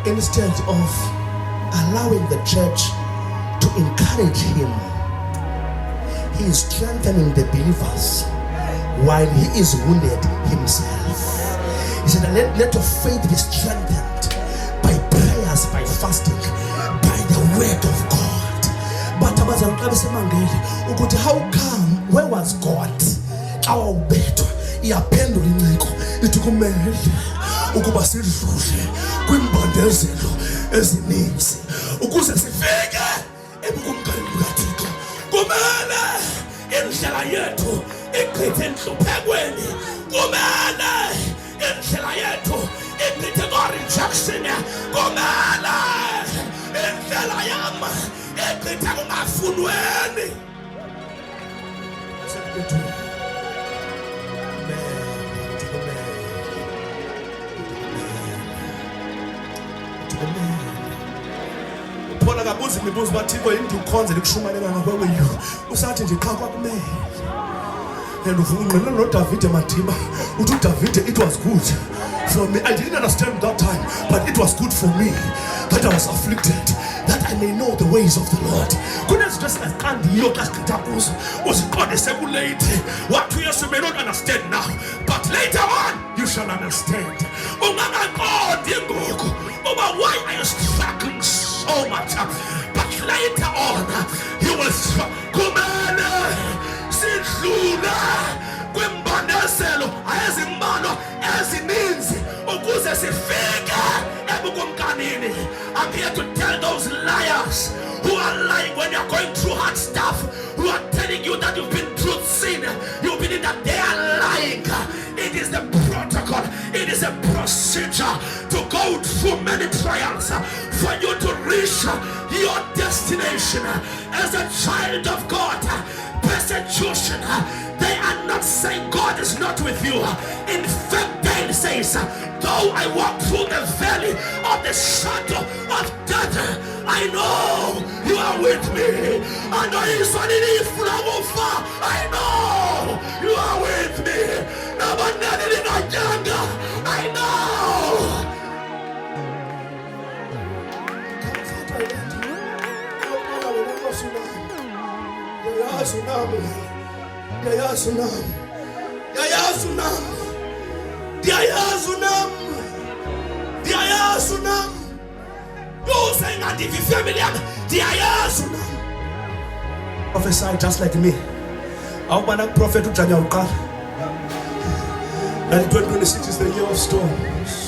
instead of allowing the church to encourage him, he is strengthening the believers while he is wounded himself. He said, let your faith be strengthened by prayers, by fasting, by the word of God. But how come, where was God? Our better. Iyaphendula inciko ithi kumele ukuba sidlule kwimbandezelo ezininzi ukuze sifike ebukumkanini bukaThixo. Kumele indlela yethu igqithe enhluphekweni. Kumele indlela yethu igqithe ku-rejection. Kumele indlela yam igqithe kungafunweni. Paul akabuza imibuzo bathiko yini ukhonzela ukushumayela ngakweyo usathi nje qha kwakumele. And uvungqina noDavid Madiba uthi uDavid, it was good for me. I didn't understand that time, but it was good for me that I was afflicted, that I may know the ways of the Lord. Kunezinto esingaziqandiyo xa sigqitha kuzo uziqonde sekulate. What you may not understand now, but later on you shall understand. Ungangaqondi ngoku uba why are you struggling so much, but later on you will kumele sidlula kwimbandezelo ezimbalwa ezininzi ukuze sifike ebukumkanini. I'm here to tell those liars who are lying when you're going through hard stuff, who are telling you that you've been through sin, you believe that they are lying. It is the protocol, it is a procedure to go through many trials for you to reach your destination. As a child of God, persecution, they are not saying God is not with you. In fact, Daniel says, though I walk through the valley of the shadow of death, I know you are with me. I know you are with me. I know. Prophesy just like me. Prophet 2026 is the year of storms.